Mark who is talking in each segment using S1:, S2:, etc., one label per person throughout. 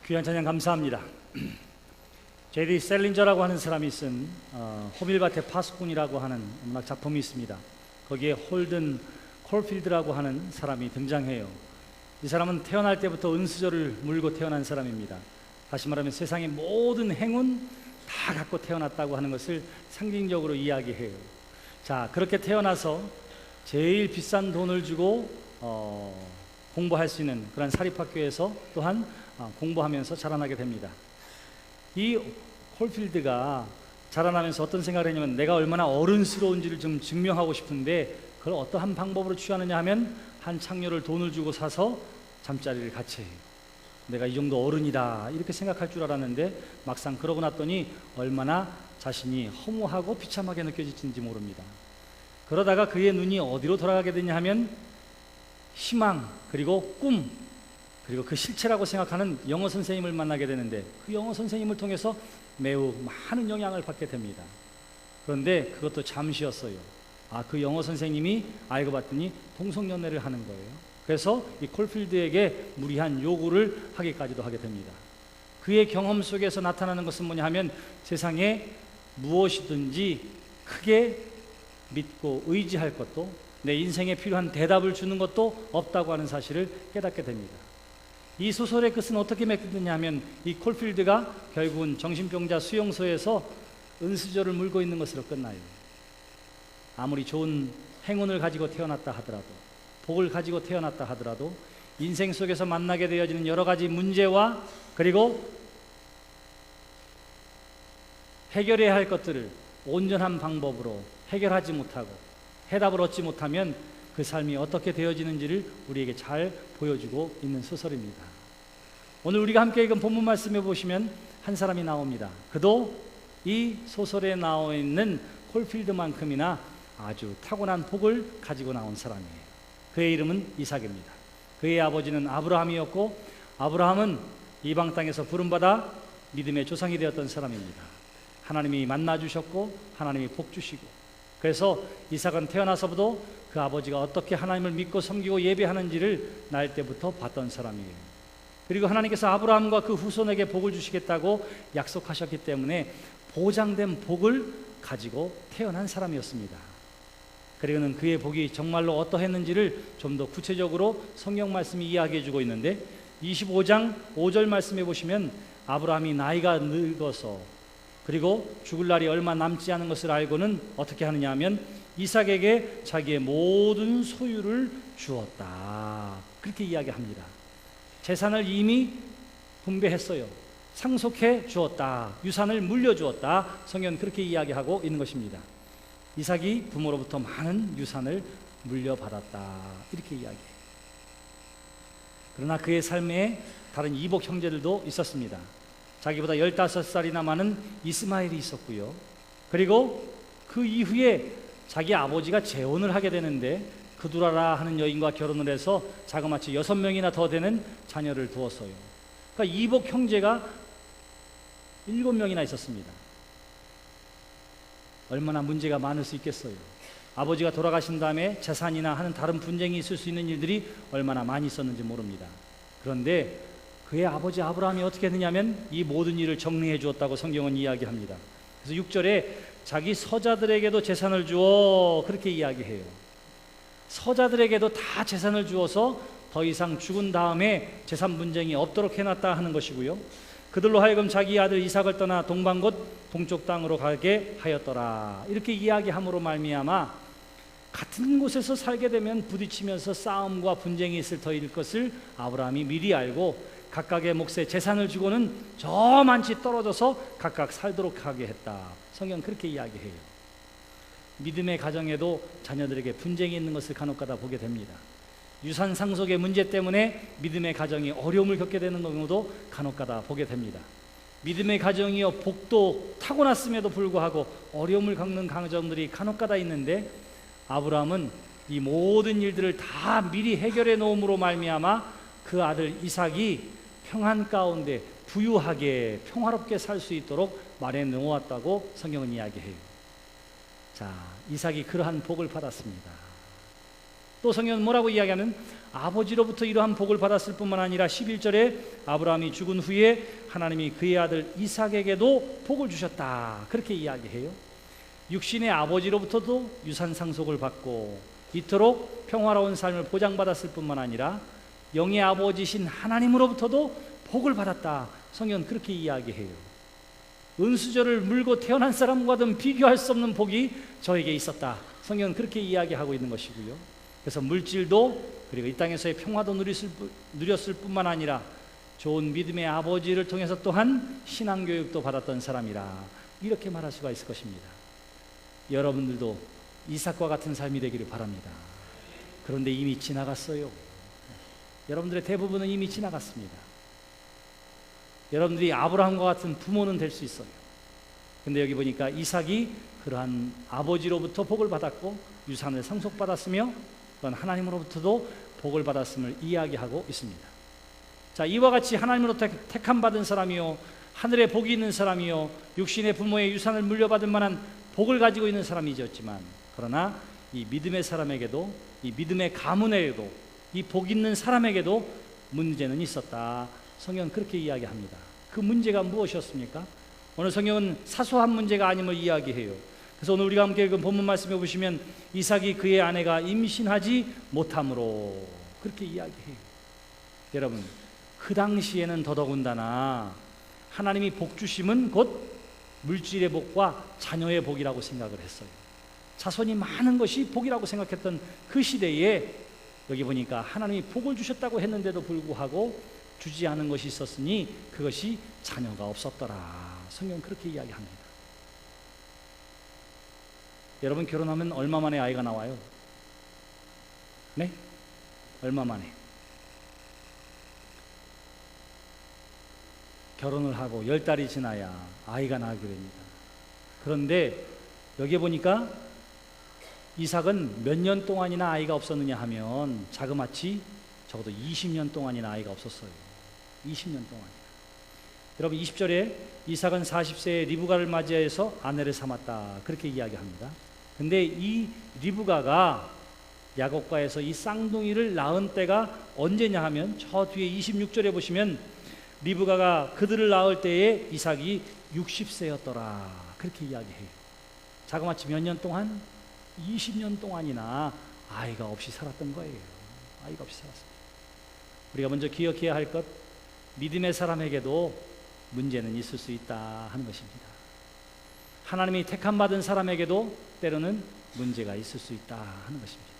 S1: 귀한 찬양 감사합니다. 제디 셀린저라고 하는 사람이 쓴 호밀밭의 파수꾼이라고 하는 음악 작품이 있습니다. 거기에 홀든 콜필드라고 하는 사람이 등장해요. 이 사람은 태어날 때부터 은수저를 물고 태어난 사람입니다. 다시 말하면 세상의 모든 행운 다 갖고 태어났다고 하는 것을 상징적으로 이야기해요. 자, 그렇게 태어나서 제일 비싼 돈을 주고 공부할 수 있는 그런 사립학교에서 또한 공부하면서 자라나게 됩니다. 이 콜필드가 자라나면서 어떤 생각을 했냐면, 내가 얼마나 어른스러운지를 좀 증명하고 싶은데 그걸 어떠한 방법으로 취하느냐 하면, 한 창녀를 돈을 주고 사서 잠자리를 같이 해요. 내가 이 정도 어른이다 이렇게 생각할 줄 알았는데, 막상 그러고 났더니 얼마나 자신이 허무하고 비참하게 느껴질지 모릅니다. 그러다가 그의 눈이 어디로 돌아가게 되냐 하면, 희망 그리고 꿈 그리고 그 실체라고 생각하는 영어 선생님을 만나게 되는데, 그 영어 선생님을 통해서 매우 많은 영향을 받게 됩니다. 그런데 그것도 잠시였어요. 그 영어 선생님이 알고 봤더니 동성연애를 하는 거예요. 그래서 이 콜필드에게 무리한 요구를 하기까지도 하게 됩니다. 그의 경험 속에서 나타나는 것은 뭐냐 하면, 세상에 무엇이든지 크게 믿고 의지할 것도, 내 인생에 필요한 대답을 주는 것도 없다고 하는 사실을 깨닫게 됩니다. 이 소설의 끝은 어떻게 맺느냐 하면, 이 콜필드가 결국은 정신병자 수용소에서 은수저를 물고 있는 것으로 끝나요. 아무리 좋은 행운을 가지고 태어났다 하더라도, 복을 가지고 태어났다 하더라도, 인생 속에서 만나게 되어지는 여러 가지 문제와 그리고 해결해야 할 것들을 온전한 방법으로 해결하지 못하고 해답을 얻지 못하면 그 삶이 어떻게 되어지는지를 우리에게 잘 보여주고 있는 소설입니다. 오늘 우리가 함께 읽은 본문 말씀에 보시면 한 사람이 나옵니다. 그도 이 소설에 나와 있는 콜필드만큼이나 아주 타고난 복을 가지고 나온 사람이에요. 그의 이름은 이삭입니다. 그의 아버지는 아브라함이었고, 아브라함은 이방 땅에서 부름받아 믿음의 조상이 되었던 사람입니다. 하나님이 만나주셨고 하나님이 복 주시고, 그래서 이삭은 태어나서부터 그 아버지가 어떻게 하나님을 믿고 섬기고 예배하는지를 날 때부터 봤던 사람이에요. 그리고 하나님께서 아브라함과 그 후손에게 복을 주시겠다고 약속하셨기 때문에 보장된 복을 가지고 태어난 사람이었습니다. 그리고는 그의 복이 정말로 어떠했는지를 좀 더 구체적으로 성경 말씀이 이야기해 주고 있는데, 25장 5절 말씀해 보시면, 아브라함이 나이가 늙어서 그리고 죽을 날이 얼마 남지 않은 것을 알고는 어떻게 하느냐 하면, 이삭에게 자기의 모든 소유를 주었다, 그렇게 이야기합니다. 재산을 이미 분배했어요. 상속해 주었다, 유산을 물려주었다, 성경은 그렇게 이야기하고 있는 것입니다. 이삭이 부모로부터 많은 유산을 물려받았다, 이렇게 이야기해요. 그러나 그의 삶에 다른 이복 형제들도 있었습니다. 자기보다 15살이나 많은 이스마엘이 있었고요. 그리고 그 이후에 자기 아버지가 재혼을 하게 되는데, 그두라라 하는 여인과 결혼을 해서 자그마치 6명이나 더 되는 자녀를 두었어요. 그러니까 이복 형제가 7명이나 있었습니다. 얼마나 문제가 많을 수 있겠어요. 아버지가 돌아가신 다음에 재산이나 하는 다른 분쟁이 있을 수 있는 일들이 얼마나 많이 있었는지 모릅니다. 그런데 그의 아버지 아브라함이 어떻게 했느냐면, 이 모든 일을 정리해 주었다고 성경은 이야기합니다. 그래서 6절에 자기 서자들에게도 재산을 주어, 그렇게 이야기해요. 서자들에게도 다 재산을 주어서 더 이상 죽은 다음에 재산 분쟁이 없도록 해놨다 하는 것이고요. 그들로 하여금 자기 아들 이삭을 떠나 동방 곧 동쪽 땅으로 가게 하였더라, 이렇게 이야기함으로 말미암아 같은 곳에서 살게 되면 부딪히면서 싸움과 분쟁이 있을 터일 것을 아브라함이 미리 알고 각각의 몫에 재산을 주고는 저 많이 떨어져서 각각 살도록 하게 했다, 성경은 그렇게 이야기해요. 믿음의 가정에도 자녀들에게 분쟁이 있는 것을 간혹가다 보게 됩니다. 유산 상속의 문제 때문에 믿음의 가정이 어려움을 겪게 되는 경우도 간혹가다 보게 됩니다. 믿음의 가정이요, 복도 타고났음에도 불구하고 어려움을 겪는 가정들이 간혹가다 있는데, 아브라함은 이 모든 일들을 다 미리 해결해 놓음으로 말미암아 그 아들 이삭이 평안 가운데 부유하게 평화롭게 살 수 있도록 마련해 놓았다고 성경은 이야기해요. 자, 이삭이 그러한 복을 받았습니다. 또 성경은 뭐라고 이야기하면 아버지로부터 이러한 복을 받았을 뿐만 아니라 11절에 아브라함이 죽은 후에 하나님이 그의 아들 이삭에게도 복을 주셨다, 그렇게 이야기해요. 육신의 아버지로부터도 유산 상속을 받고 이토록 평화로운 삶을 보장받았을 뿐만 아니라 영의 아버지신 하나님으로부터도 복을 받았다, 성경은 그렇게 이야기해요. 은수저를 물고 태어난 사람과는 비교할 수 없는 복이 저에게 있었다, 성경은 그렇게 이야기하고 있는 것이고요. 그래서 물질도 그리고 이 땅에서의 평화도 누렸을 뿐만 아니라 좋은 믿음의 아버지를 통해서 또한 신앙교육도 받았던 사람이라, 이렇게 말할 수가 있을 것입니다. 여러분들도 이삭과 같은 삶이 되기를 바랍니다. 그런데 이미 지나갔어요. 여러분들의 대부분은 이미 지나갔습니다. 여러분들이 아브라함과 같은 부모는 될 수 있어요. 근데 여기 보니까 이삭이 그러한 아버지로부터 복을 받았고 유산을 상속받았으며 또한 하나님으로부터도 복을 받았음을 이야기하고 있습니다. 자, 이와 같이 하나님으로부터 택함 받은 사람이요 하늘에 복이 있는 사람이요 육신의 부모의 유산을 물려받을 만한 복을 가지고 있는 사람이었지만, 그러나 이 믿음의 사람에게도, 이 믿음의 가문에게도, 이 복 있는 사람에게도 문제는 있었다, 성경은 그렇게 이야기합니다. 그 문제가 무엇이었습니까? 오늘 성경은 사소한 문제가 아님을 이야기해요. 그래서 오늘 우리가 함께 읽은 본문 말씀에 보시면 이삭이 그의 아내가 임신하지 못함으로, 그렇게 이야기해요. 여러분, 그 당시에는 더더군다나 하나님이 복 주심은 곧 물질의 복과 자녀의 복이라고 생각을 했어요. 자손이 많은 것이 복이라고 생각했던 그 시대에 여기 보니까 하나님이 복을 주셨다고 했는데도 불구하고 주지 않은 것이 있었으니 그것이 자녀가 없었더라, 성경은 그렇게 이야기합니다. 여러분, 결혼하면 얼마 만에 아이가 나와요? 네? 얼마 만에? 결혼을 하고 10달이 지나야 아이가 나게 됩니다. 그런데 여기 보니까 이삭은 몇 년 동안이나 아이가 없었느냐 하면 자그마치 적어도 20년 동안이나 아이가 없었어요. 20년 동안이나. 여러분, 20절에 이삭은 40세에 리브가를 맞이해서 아내를 삼았다, 그렇게 이야기합니다. 근데 이 리브가가 야곱과에서 이 쌍둥이를 낳은 때가 언제냐 하면 저 뒤에 26절에 보시면 리브가가 그들을 낳을 때에 이삭이 60세였더라, 그렇게 이야기해요. 자그마치 몇 년 동안? 20년 동안이나 아이가 없이 살았던 거예요. 아이가 없이 살았습니다. 우리가 먼저 기억해야 할 것, 믿음의 사람에게도 문제는 있을 수 있다 하는 것입니다. 하나님이 택함 받은 사람에게도 때로는 문제가 있을 수 있다 하는 것입니다.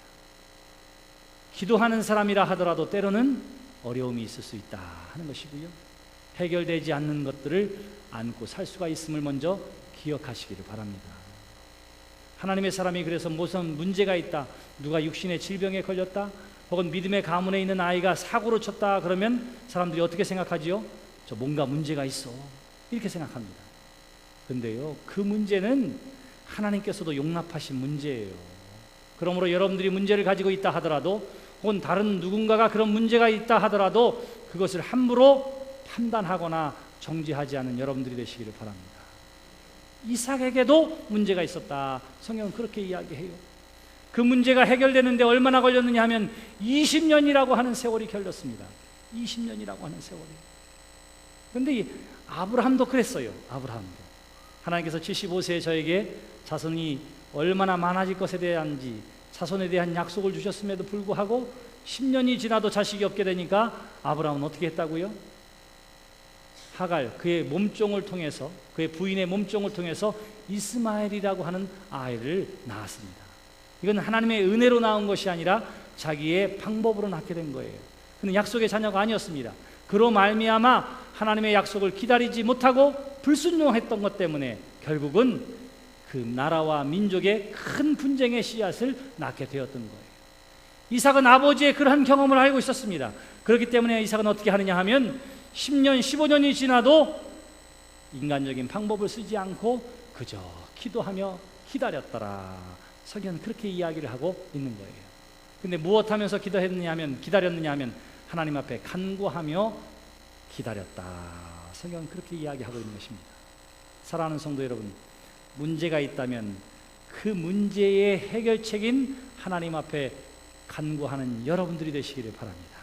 S1: 기도하는 사람이라 하더라도 때로는 어려움이 있을 수 있다 하는 것이고요. 해결되지 않는 것들을 안고 살 수가 있음을 먼저 기억하시기를 바랍니다. 하나님의 사람이 그래서 무슨 문제가 있다, 누가 육신의 질병에 걸렸다, 혹은 믿음의 가문에 있는 아이가 사고로 쳤다 그러면 사람들이 어떻게 생각하지요? 저 뭔가 문제가 있어, 이렇게 생각합니다. 근데요, 그 문제는 하나님께서도 용납하신 문제예요. 그러므로 여러분들이 문제를 가지고 있다 하더라도, 혹은 다른 누군가가 그런 문제가 있다 하더라도 그것을 함부로 판단하거나 정죄하지 않은 여러분들이 되시기를 바랍니다. 이삭에게도 문제가 있었다, 성경은 그렇게 이야기해요. 그 문제가 해결되는데 얼마나 걸렸느냐 하면 20년이라고 하는 세월이 걸렸습니다. 20년이라고 하는 세월이. 그런데 아브라함도 그랬어요. 아브라함도 하나님께서 75세에 저에게 자손이 얼마나 많아질 것에 대한지, 자손에 대한 약속을 주셨음에도 불구하고 10년이 지나도 자식이 없게 되니까 아브라함은 어떻게 했다고요? 하갈, 그의 몸종을 통해서, 그의 부인의 몸종을 통해서 이스마엘이라고 하는 아이를 낳았습니다. 이건 하나님의 은혜로 낳은 것이 아니라 자기의 방법으로 낳게 된 거예요. 그는 약속의 자녀가 아니었습니다. 그로 말미암아 하나님의 약속을 기다리지 못하고 불순종했던 것 때문에 결국은 그 나라와 민족의 큰 분쟁의 씨앗을 낳게 되었던 거예요. 이삭은 아버지의 그러한 경험을 알고 있었습니다. 그렇기 때문에 이삭은 어떻게 하느냐 하면 10년, 15년이 지나도 인간적인 방법을 쓰지 않고 그저 기도하며 기다렸더라, 성경은 그렇게 이야기를 하고 있는 거예요. 근데 무엇하면서 기다렸느냐 하면 하나님 앞에 간구하며 기다렸다, 성경은 그렇게 이야기하고 있는 것입니다. 사랑하는 성도 여러분, 문제가 있다면 그 문제의 해결책인 하나님 앞에 간구하는 여러분들이 되시기를 바랍니다.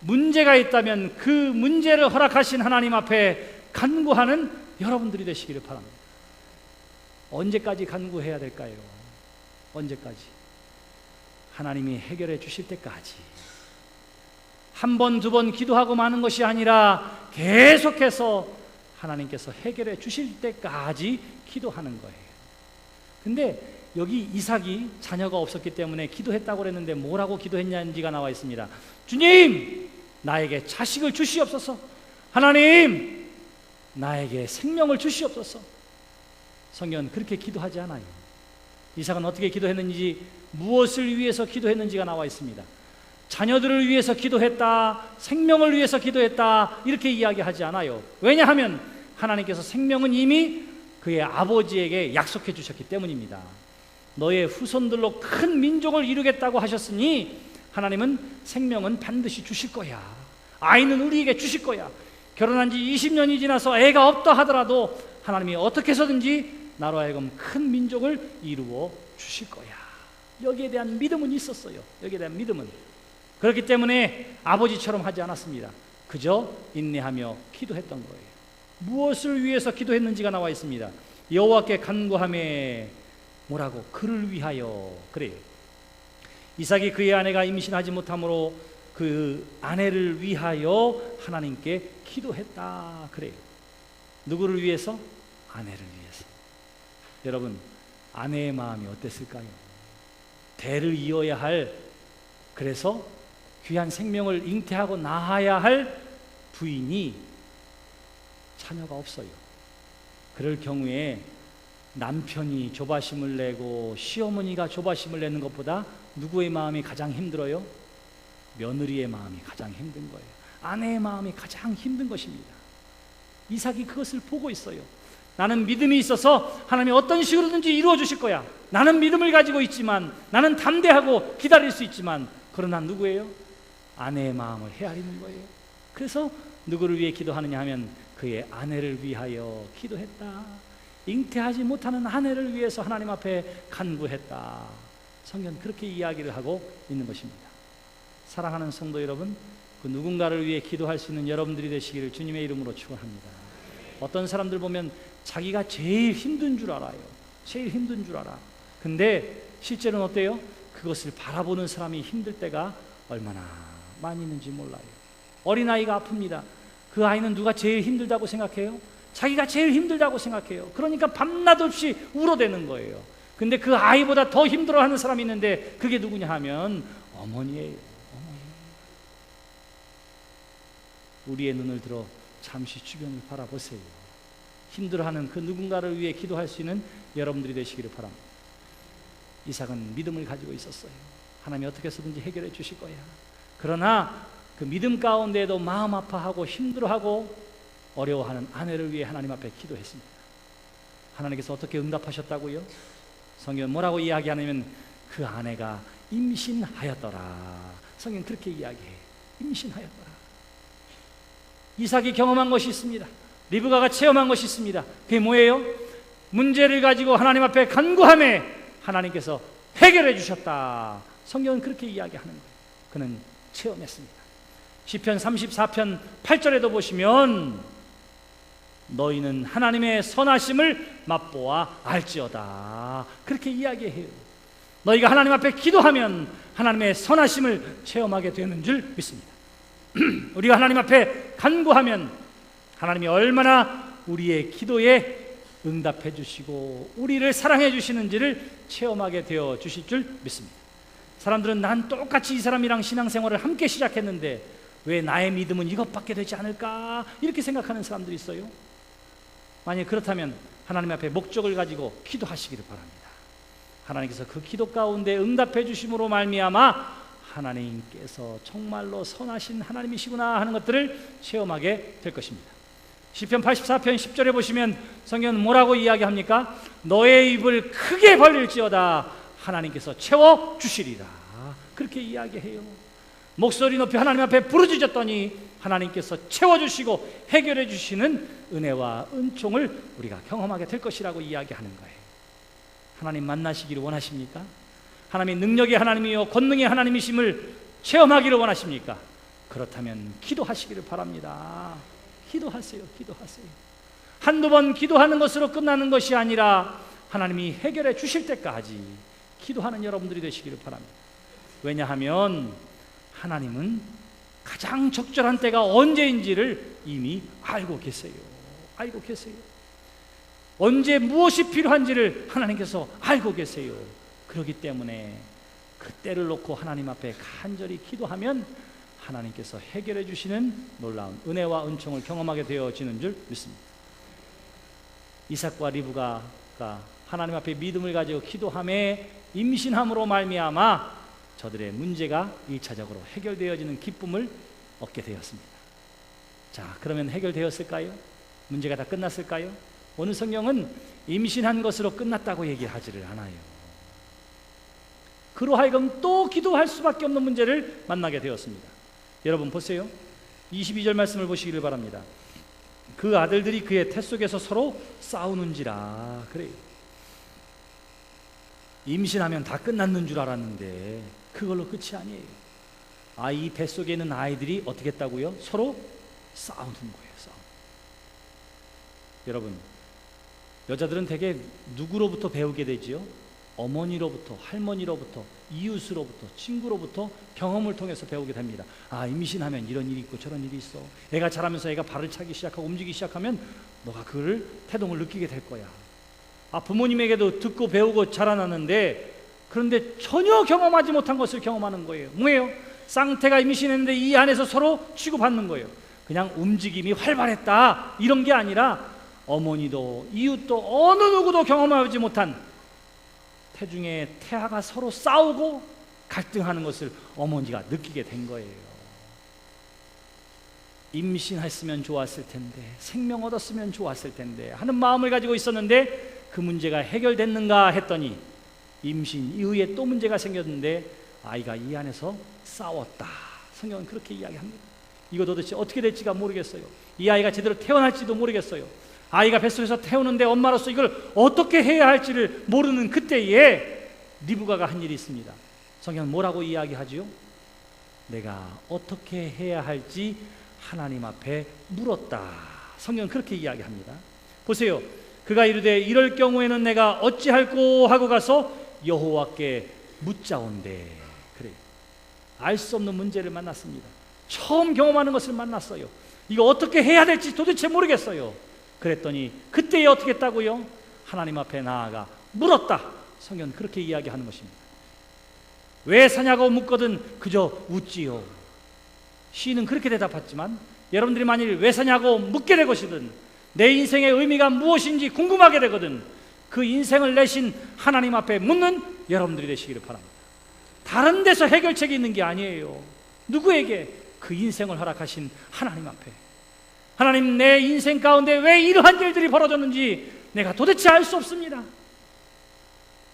S1: 문제가 있다면 그 문제를 허락하신 하나님 앞에 간구하는 여러분들이 되시기를 바랍니다. 언제까지 간구해야 될까요? 언제까지? 하나님이 해결해 주실 때까지. 한 번, 두 번 기도하고 마는 것이 아니라 계속해서 하나님께서 해결해 주실 때까지 기도하는 거예요. 근데 여기 이삭이 자녀가 없었기 때문에 기도했다고 그랬는데 뭐라고 기도했냐는지가 나와 있습니다. 주님, 나에게 자식을 주시옵소서. 하나님, 나에게 생명을 주시옵소서. 성경은 그렇게 기도하지 않아요. 이삭은 어떻게 기도했는지, 무엇을 위해서 기도했는지가 나와 있습니다. 자녀들을 위해서 기도했다, 생명을 위해서 기도했다, 이렇게 이야기하지 않아요. 왜냐하면 하나님께서 생명은 이미 그의 아버지에게 약속해 주셨기 때문입니다. 너의 후손들로 큰 민족을 이루겠다고 하셨으니 하나님은 생명은 반드시 주실 거야. 아이는 우리에게 주실 거야. 결혼한 지 20년이 지나서 애가 없다 하더라도 하나님이 어떻게 해서든지 나로 하여금 큰 민족을 이루어 주실 거야. 여기에 대한 믿음은 있었어요. 여기에 대한 믿음은. 그렇기 때문에 아버지처럼 하지 않았습니다. 그저 인내하며 기도했던 거예요. 무엇을 위해서 기도했는지가 나와 있습니다. 여호와께 간구하며 뭐라고? 그를 위하여. 그래요. 이삭이 그의 아내가 임신하지 못하므로 그 아내를 위하여 하나님께 기도했다. 그래요. 누구를 위해서? 아내를 위해서. 여러분, 아내의 마음이 어땠을까요? 대를 이어야 할, 그래서 귀한 생명을 잉태하고 낳아야 할 부인이 자녀가 없어요. 그럴 경우에 남편이 조바심을 내고 시어머니가 조바심을 내는 것보다 누구의 마음이 가장 힘들어요? 며느리의 마음이 가장 힘든 거예요. 아내의 마음이 가장 힘든 것입니다. 이삭이 그것을 보고 있어요. 나는 믿음이 있어서 하나님이 어떤 식으로든지 이루어 주실 거야. 나는 믿음을 가지고 있지만, 나는 담대하고 기다릴 수 있지만, 그러나 누구예요? 아내의 마음을 헤아리는 거예요. 그래서 누구를 위해 기도하느냐 하면 그의 아내를 위하여 기도했다. 잉태하지 못하는 아내를 위해서 하나님 앞에 간구했다. 성경은 그렇게 이야기를 하고 있는 것입니다. 사랑하는 성도 여러분, 그 누군가를 위해 기도할 수 있는 여러분들이 되시기를 주님의 이름으로 축원합니다. 어떤 사람들 보면 자기가 제일 힘든 줄 알아요. 제일 힘든 줄 알아. 근데 실제로는 어때요? 그것을 바라보는 사람이 힘들 때가 얼마나 많이 있는지 몰라요. 어린아이가 아픕니다. 그 아이는 누가 제일 힘들다고 생각해요? 자기가 제일 힘들다고 생각해요. 그러니까 밤낮 없이 울어대는 거예요. 근데 그 아이보다 더 힘들어하는 사람이 있는데 그게 누구냐 하면 어머니예요. 어머니. 우리의 눈을 들어 잠시 주변을 바라보세요. 힘들어하는 그 누군가를 위해 기도할 수 있는 여러분들이 되시기를 바랍니다. 이삭은 믿음을 가지고 있었어요. 하나님이 어떻게 해서든지 해결해 주실 거야. 그러나 그 믿음 가운데에도 마음 아파하고 힘들어하고 어려워하는 아내를 위해 하나님 앞에 기도했습니다. 하나님께서 어떻게 응답하셨다고요? 성경은 뭐라고 이야기하냐면 그 아내가 임신하였더라. 성경은 그렇게 이야기해요. 임신하였더라. 이삭이 경험한 것이 있습니다. 리브가가 체험한 것이 있습니다. 그게 뭐예요? 문제를 가지고 하나님 앞에 간구하며 하나님께서 해결해 주셨다. 성경은 그렇게 이야기하는 거예요. 그는 체험했습니다. 시편 34편 8절에도 보시면 너희는 하나님의 선하심을 맛보아 알지어다. 그렇게 이야기해요. 너희가 하나님 앞에 기도하면 하나님의 선하심을 체험하게 되는 줄 믿습니다. 우리가 하나님 앞에 간구하면 하나님이 얼마나 우리의 기도에 응답해 주시고 우리를 사랑해 주시는지를 체험하게 되어 주실 줄 믿습니다. 사람들은 난 똑같이 이 사람이랑 신앙생활을 함께 시작했는데 왜 나의 믿음은 이것밖에 되지 않을까? 이렇게 생각하는 사람들이 있어요. 만약 그렇다면 하나님 앞에 목적을 가지고 기도하시기를 바랍니다. 하나님께서 그 기도 가운데 응답해 주심으로 말미암아 하나님께서 정말로 선하신 하나님이시구나 하는 것들을 체험하게 될 것입니다. 시편 84편 10절에 보시면 성경은 뭐라고 이야기합니까? 너의 입을 크게 벌릴지어다 하나님께서 채워주시리라. 그렇게 이야기해요. 목소리 높이 하나님 앞에 부르짖었더니 하나님께서 채워주시고 해결해 주시는 은혜와 은총을 우리가 경험하게 될 것이라고 이야기하는 거예요. 하나님 만나시기를 원하십니까? 하나님의 능력의 하나님이요 권능의 하나님이심을 체험하기를 원하십니까? 그렇다면 기도하시기를 바랍니다. 기도하세요. 기도하세요. 한두 번 기도하는 것으로 끝나는 것이 아니라 하나님이 해결해 주실 때까지 기도하는 여러분들이 되시기를 바랍니다. 왜냐하면 하나님은 가장 적절한 때가 언제인지를 이미 알고 계세요. 알고 계세요. 언제 무엇이 필요한지를 하나님께서 알고 계세요. 그렇기 때문에 그 때를 놓고 하나님 앞에 간절히 기도하면 하나님께서 해결해 주시는 놀라운 은혜와 은총을 경험하게 되어지는 줄 믿습니다. 이삭과 리브가가 하나님 앞에 믿음을 가지고 기도함에 임신함으로 말미암아 저들의 문제가 1차적으로 해결되어지는 기쁨을 얻게 되었습니다. 자, 그러면 해결되었을까요? 문제가 다 끝났을까요? 오늘 성경은 임신한 것으로 끝났다고 얘기하지를 않아요. 그로 하여금 또 기도할 수밖에 없는 문제를 만나게 되었습니다. 여러분 보세요. 22절 말씀을 보시기를 바랍니다. 그 아들들이 그의 태 속에서 서로 싸우는지라. 그래요. 임신하면 다 끝났는 줄 알았는데 그걸로 끝이 아니에요. 이 뱃속에 있는 아이들이 어떻게 했다고요? 서로 싸우는 거예요. 싸움. 여러분, 여자들은 대개 누구로부터 배우게 되지요? 어머니로부터, 할머니로부터, 이웃으로부터, 친구로부터 경험을 통해서 배우게 됩니다. 임신하면 이런 일이 있고 저런 일이 있어. 애가 자라면서 애가 발을 차기 시작하고 움직이기 시작하면 너가 그걸 태동을 느끼게 될 거야. 부모님에게도 듣고 배우고 자라나는데 그런데 전혀 경험하지 못한 것을 경험하는 거예요. 뭐예요? 쌍태가 임신했는데 이 안에서 서로 취급받는 거예요. 그냥 움직임이 활발했다 이런 게 아니라 어머니도 이웃도 어느 누구도 경험하지 못한 태중에 태아가 서로 싸우고 갈등하는 것을 어머니가 느끼게 된 거예요. 임신했으면 좋았을 텐데, 생명 얻었으면 좋았을 텐데 하는 마음을 가지고 있었는데 그 문제가 해결됐는가 했더니 임신 이후에 또 문제가 생겼는데 아이가 이 안에서 싸웠다. 성경은 그렇게 이야기합니다. 이거 도대체 어떻게 될지가 모르겠어요. 이 아이가 제대로 태어날지도 모르겠어요. 아이가 뱃속에서 태우는데 엄마로서 이걸 어떻게 해야 할지를 모르는 그때에 리브가가 한 일이 있습니다. 성경은 뭐라고 이야기하지요? 내가 어떻게 해야 할지 하나님 앞에 물었다. 성경은 그렇게 이야기합니다. 보세요. 그가 이르되 이럴 경우에는 내가 어찌할꼬 하고 가서 여호와께 묻자온대. 그래요. 알 수 없는 문제를 만났습니다. 처음 경험하는 것을 만났어요. 이거 어떻게 해야 될지 도대체 모르겠어요. 그랬더니 그때에 어떻게 했다고요? 하나님 앞에 나아가 물었다. 성경은 그렇게 이야기하는 것입니다. 왜 사냐고 묻거든 그저 웃지요. 시인은 그렇게 대답했지만 여러분들이 만일 왜 사냐고 묻게 될 것이든 내 인생의 의미가 무엇인지 궁금하게 되거든 그 인생을 내신 하나님 앞에 묻는 여러분들이 되시기를 바랍니다. 다른 데서 해결책이 있는 게 아니에요. 누구에게? 그 인생을 허락하신 하나님 앞에. 하나님, 내 인생 가운데 왜 이러한 일들이 벌어졌는지 내가 도대체 알 수 없습니다.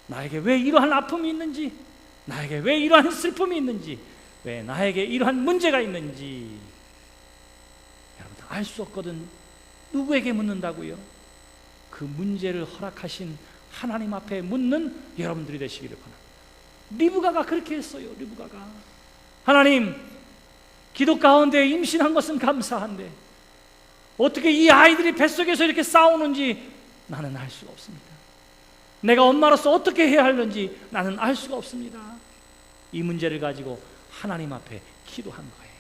S1: 나에게 왜 이러한 아픔이 있는지, 나에게 왜 이러한 슬픔이 있는지, 왜 나에게 이러한 문제가 있는지 여러분 알 수 없거든 누구에게 묻는다고요? 그 문제를 허락하신 하나님 앞에 묻는 여러분들이 되시기를 바랍니다. 리브가가 그렇게 했어요. 리브가가 하나님, 기도 가운데 임신한 것은 감사한데 어떻게 이 아이들이 뱃속에서 이렇게 싸우는지 나는 알 수가 없습니다. 내가 엄마로서 어떻게 해야 하는지 나는 알 수가 없습니다. 이 문제를 가지고 하나님 앞에 기도한 거예요.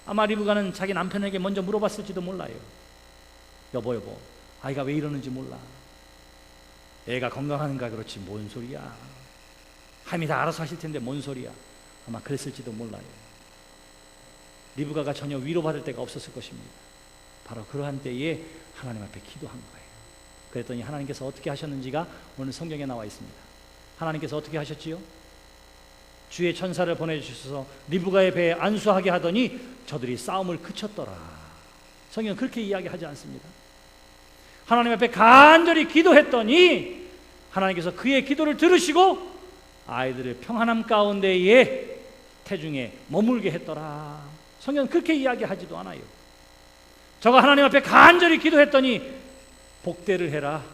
S1: 아마 리브가는 자기 남편에게 먼저 물어봤을지도 몰라요. 여보, 아이가 왜 이러는지 몰라. 애가 건강한가 그렇지 뭔 소리야. 하나님이 다 알아서 하실 텐데 뭔 소리야. 아마 그랬을지도 몰라요. 리브가가 전혀 위로받을 데가 없었을 것입니다. 바로 그러한 때에 하나님 앞에 기도한 거예요. 그랬더니 하나님께서 어떻게 하셨는지가 오늘 성경에 나와 있습니다. 하나님께서 어떻게 하셨지요? 주의 천사를 보내주셔서 리브가의 배에 안수하게 하더니 저들이 싸움을 그쳤더라. 성경은 그렇게 이야기하지 않습니다. 하나님 앞에 간절히 기도했더니 하나님께서 그의 기도를 들으시고 아이들을 평안함 가운데에 태중에 머물게 했더라. 성경은 그렇게 이야기하지도 않아요. 저가 하나님 앞에 간절히 기도했더니 복대를 해라.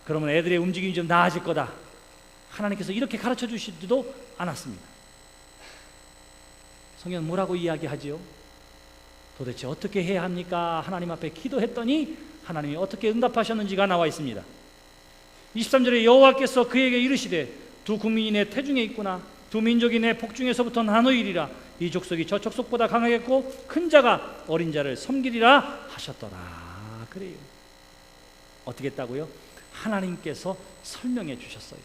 S1: 그러면 애들의 움직임이 좀 나아질 거다. 하나님께서 이렇게 가르쳐 주시지도 않았습니다. 성경은 뭐라고 이야기하지요? 도대체 어떻게 해야 합니까? 하나님 앞에 기도했더니 하나님이 어떻게 응답하셨는지가 나와 있습니다. 23절에 여호와께서 그에게 이르시되 두 국민이 내 태중에 있구나. 두 민족이 내 복중에서부터 나누이리라. 이 족속이 저 족속보다 강하겠고 큰 자가 어린 자를 섬기리라 하셨더라. 그래요. 어떻게 했다고요? 하나님께서 설명해 주셨어요.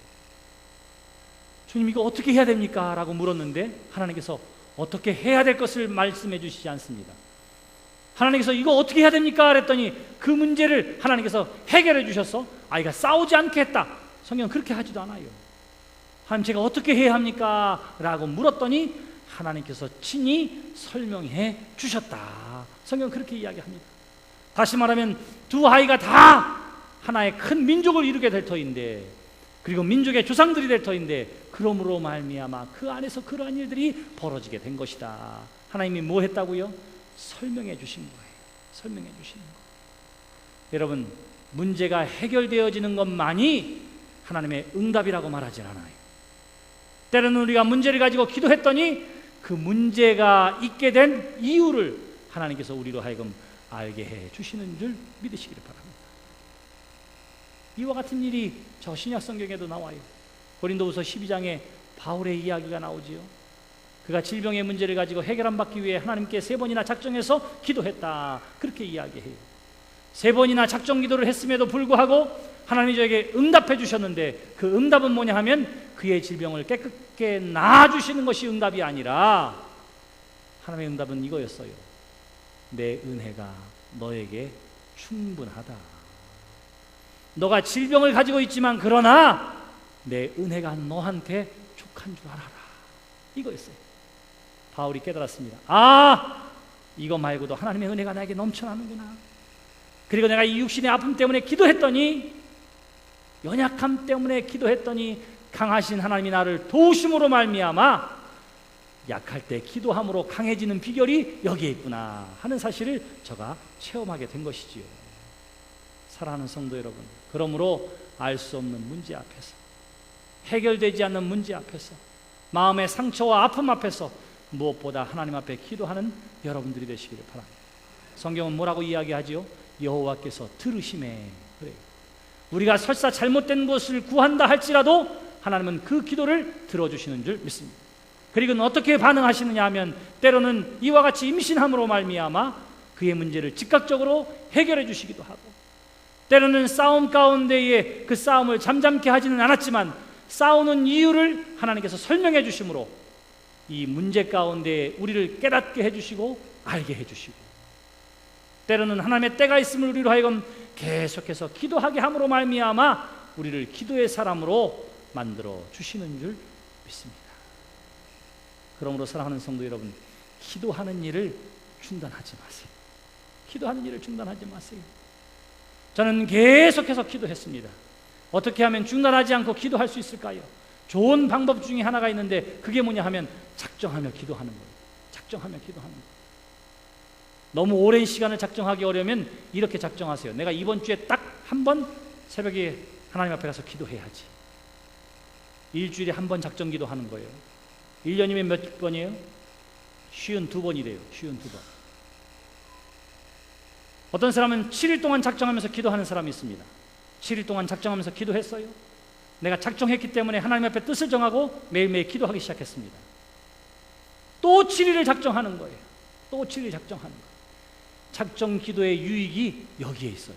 S1: 주님 이거 어떻게 해야 됩니까? 라고 물었는데 하나님께서 어떻게 해야 될 것을 말씀해 주시지 않습니다. 하나님께서 이거 어떻게 해야 됩니까? 그랬더니 그 문제를 하나님께서 해결해 주셔서 아이가 싸우지 않게 했다. 성경은 그렇게 하지도 않아요. 하나님 제가 어떻게 해야 합니까? 라고 물었더니 하나님께서 친히 설명해 주셨다. 성경은 그렇게 이야기합니다. 다시 말하면 두 아이가 다 하나의 큰 민족을 이루게 될 터인데, 그리고 민족의 조상들이 될 터인데, 그러므로 말미암아 그 안에서 그러한 일들이 벌어지게 된 것이다. 하나님이 뭐 했다고요? 설명해 주신 거예요. 설명해 주시는 거. 여러분, 문제가 해결되어지는 것만이 하나님의 응답이라고 말하지 않아요. 때로는 우리가 문제를 가지고 기도했더니 그 문제가 있게 된 이유를 하나님께서 우리로 하여금 알게 해 주시는 줄 믿으시기를 바랍니다. 이와 같은 일이 저 신약 성경에도 나와요. 고린도후서 12장에 바울의 이야기가 나오지요. 그가 질병의 문제를 가지고 해결 안 받기 위해 하나님께 3번이나 작정해서 기도했다. 그렇게 이야기해요. 3번이나 작정 기도를 했음에도 불구하고 하나님이 저에게 응답해 주셨는데, 그 응답은 뭐냐 하면 그의 질병을 깨끗게 나아주시는 것이 응답이 아니라, 하나님의 응답은 이거였어요. 내 은혜가 너에게 충분하다. 너가 질병을 가지고 있지만 그러나 내 은혜가 너한테 족한 줄 알아라. 이거였어요. 바울이 깨달았습니다. 아, 이거 말고도 하나님의 은혜가 나에게 넘쳐나는구나. 그리고 내가 이 육신의 아픔 때문에 기도했더니, 연약함 때문에 기도했더니 강하신 하나님이 나를 도우심으로 말미암아 약할 때 기도함으로 강해지는 비결이 여기에 있구나 하는 사실을 저가 체험하게 된 것이지요. 사랑하는 성도 여러분, 그러므로 알 수 없는 문제 앞에서, 해결되지 않는 문제 앞에서, 마음의 상처와 아픔 앞에서 무엇보다 하나님 앞에 기도하는 여러분들이 되시기를 바랍니다. 성경은 뭐라고 이야기하지요? 여호와께서 들으심에. 그래요. 우리가 설사 잘못된 것을 구한다 할지라도 하나님은 그 기도를 들어주시는 줄 믿습니다. 그리고 어떻게 반응하시느냐 하면, 때로는 이와 같이 임신함으로 말미암아 그의 문제를 즉각적으로 해결해 주시기도 하고, 때로는 싸움 가운데에 그 싸움을 잠잠케 하지는 않았지만 싸우는 이유를 하나님께서 설명해 주심으로 이 문제 가운데 우리를 깨닫게 해주시고 알게 해주시고, 때로는 하나님의 때가 있음을 우리로 하여금 계속해서 기도하게 함으로 말미암아 우리를 기도의 사람으로 만들어 주시는 줄 믿습니다. 그러므로 사랑하는 성도 여러분, 기도하는 일을 중단하지 마세요. 기도하는 일을 중단하지 마세요. 저는 계속해서 기도했습니다. 어떻게 하면 중단하지 않고 기도할 수 있을까요? 좋은 방법 중에 하나가 있는데, 그게 뭐냐 하면 작정하며 기도하는 거예요. 작정하며 기도하는 거예요. 너무 오랜 시간을 작정하기 어려우면 이렇게 작정하세요. 내가 이번 주에 딱 한 번 새벽에 하나님 앞에 가서 기도해야지. 일주일에 한 번 작정 기도하는 거예요. 1년이면 몇 번이에요? 52번이래요. 52번. 어떤 사람은 7일 동안 작정하면서 기도하는 사람이 있습니다. 7일 동안 작정하면서 기도했어요. 내가 작정했기 때문에 하나님 앞에 뜻을 정하고 매일매일 기도하기 시작했습니다. 또 7일을 작정하는 거예요. 또 7일 작정하는 거예요. 작정 기도의 유익이 여기에 있어요.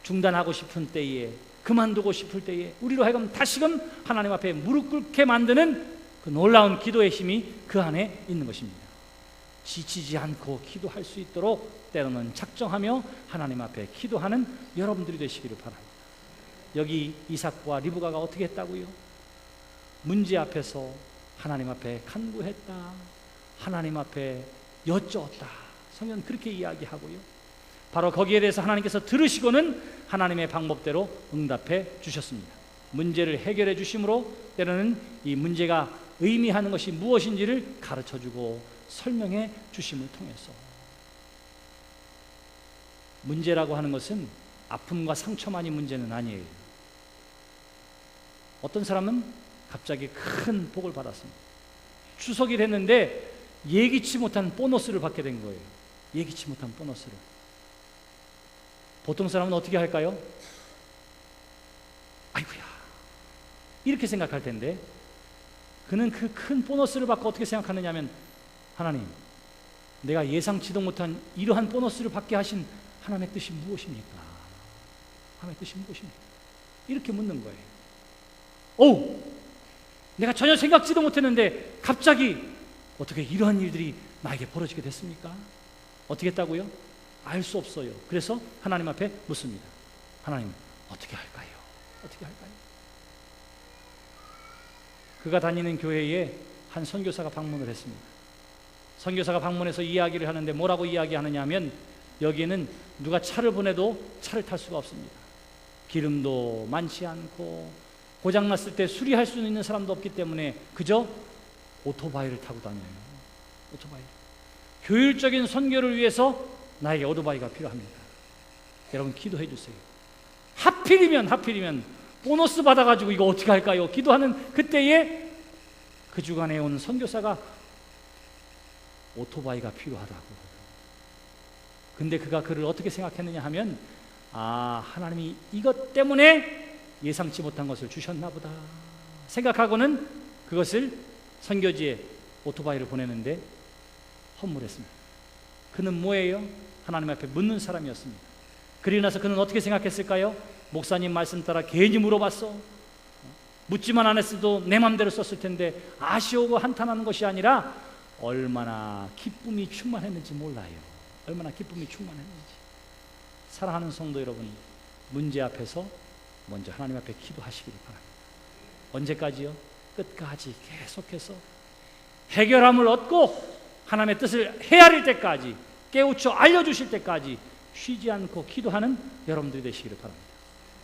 S1: 중단하고 싶은 때에, 그만두고 싶을 때에 우리로 하여금 다시금 하나님 앞에 무릎 꿇게 만드는 그 놀라운 기도의 힘이 그 안에 있는 것입니다. 지치지 않고 기도할 수 있도록 때로는 작정하며 하나님 앞에 기도하는 여러분들이 되시기를 바랍니다. 여기 이삭과 리브가가 어떻게 했다고요? 문제 앞에서 하나님 앞에 간구했다. 하나님 앞에 여쭈었다. 성경은 그렇게 이야기하고요. 바로 거기에 대해서 하나님께서 들으시고는 하나님의 방법대로 응답해 주셨습니다. 문제를 해결해 주심으로 때로는 이 문제가 의미하는 것이 무엇인지를 가르쳐주고 설명해 주심을 통해서, 문제라고 하는 것은 아픔과 상처만이 문제는 아니에요. 어떤 사람은 갑자기 큰 복을 받았습니다. 추석이 됐는데 예기치 못한 보너스를 받게 된 거예요. 예기치 못한 보너스를. 보통 사람은 어떻게 할까요? 아이고야, 이렇게 생각할 텐데 그는 그 큰 보너스를 받고 어떻게 생각하느냐 하면, 하나님, 내가 예상치도 못한 이러한 보너스를 받게 하신 하나님의 뜻이 무엇입니까? 하나님의 뜻이 무엇입니까? 이렇게 묻는 거예요. 오, 내가 전혀 생각지도 못했는데 갑자기 어떻게 이러한 일들이 나에게 벌어지게 됐습니까? 어떻게 했다고요? 알 수 없어요. 그래서 하나님 앞에 묻습니다. 하나님, 어떻게 할까요? 어떻게 할까요? 그가 다니는 교회에 한 선교사가 방문을 했습니다. 선교사가 방문해서 이야기를 하는데 뭐라고 이야기하느냐 하면, 여기에는 누가 차를 보내도 차를 탈 수가 없습니다. 기름도 많지 않고 고장났을 때 수리할 수 있는 사람도 없기 때문에 그저 오토바이를 타고 다녀요. 오토바이. 효율적인 선교를 위해서 나에게 오토바이가 필요합니다. 여러분, 기도해 주세요. 하필이면 보너스 받아가지고 이거 어떻게 할까요? 기도하는 그때에 그 주간에 온 선교사가 오토바이가 필요하다고. 근데 그가 그를 어떻게 생각했느냐 하면, 아, 하나님이 이것 때문에 예상치 못한 것을 주셨나 보다 생각하고는 그것을 선교지에 오토바이를 보내는데 헌물했습니다. 그는 뭐예요? 하나님 앞에 묻는 사람이었습니다. 그리고 나서 그는 어떻게 생각했을까요? 목사님 말씀 따라 괜히 물어봤어. 묻지만 안 했어도 내 맘대로 썼을 텐데 아쉬우고 한탄하는 것이 아니라 얼마나 기쁨이 충만했는지 몰라요. 얼마나 기쁨이 충만했는지. 사랑하는 성도 여러분, 문제 앞에서 먼저 하나님 앞에 기도하시기를 바랍니다. 언제까지요? 끝까지 계속해서 해결함을 얻고 하나님의 뜻을 헤아릴 때까지, 깨우쳐 알려주실 때까지 쉬지 않고 기도하는 여러분들이 되시기를 바랍니다.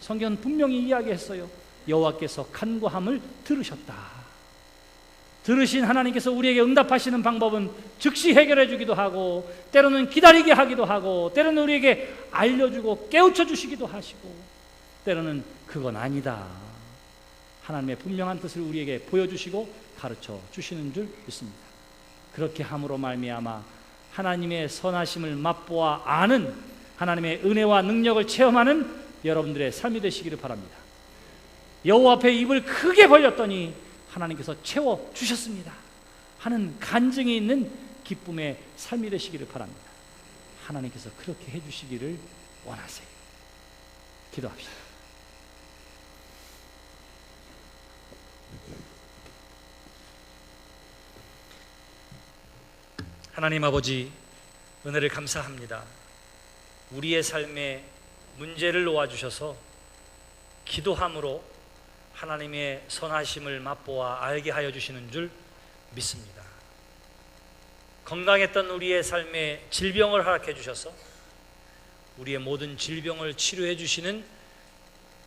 S1: 성경은 분명히 이야기했어요. 여호와께서 간구함을 들으셨다. 들으신 하나님께서 우리에게 응답하시는 방법은 즉시 해결해 주기도 하고, 때로는 기다리게 하기도 하고, 때로는 우리에게 알려주고 깨우쳐 주시기도 하시고, 때로는 그건 아니다, 하나님의 분명한 뜻을 우리에게 보여주시고 가르쳐 주시는 줄 믿습니다. 그렇게 함으로 말미암아 하나님의 선하심을 맛보아 아는, 하나님의 은혜와 능력을 체험하는 여러분들의 삶이 되시기를 바랍니다. 여호와 앞에 입을 크게 벌렸더니 하나님께서 채워주셨습니다 하는 간증이 있는 기쁨의 삶이 되시기를 바랍니다. 하나님께서 그렇게 해주시기를 원하세요. 기도합시다. 하나님 아버지, 은혜를 감사합니다. 우리의 삶에 문제를 놓아주셔서 기도함으로 하나님의 선하심을 맛보아 알게 하여 주시는 줄 믿습니다. 건강했던 우리의 삶에 질병을 허락해 주셔서 우리의 모든 질병을 치료해 주시는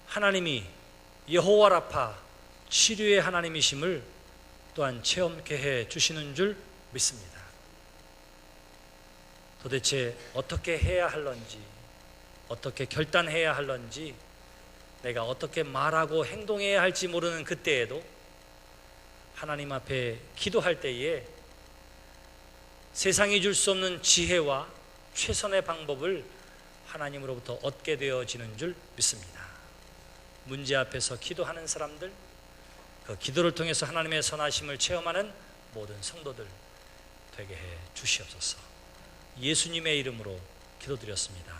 S1: 하나님이 여호와 라파, 치료의 하나님이심을 또한 체험케 해 주시는 줄 믿습니다. 도대체 어떻게 해야 할런지, 어떻게 결단해야 할런지, 내가 어떻게 말하고 행동해야 할지 모르는 그때에도 하나님 앞에 기도할 때에 세상이 줄 수 없는 지혜와 최선의 방법을 하나님으로부터 얻게 되어지는 줄 믿습니다. 문제 앞에서 기도하는 사람들, 그 기도를 통해서 하나님의 선하심을 체험하는 모든 성도들 되게 해 주시옵소서. 예수님의 이름으로 기도드렸습니다.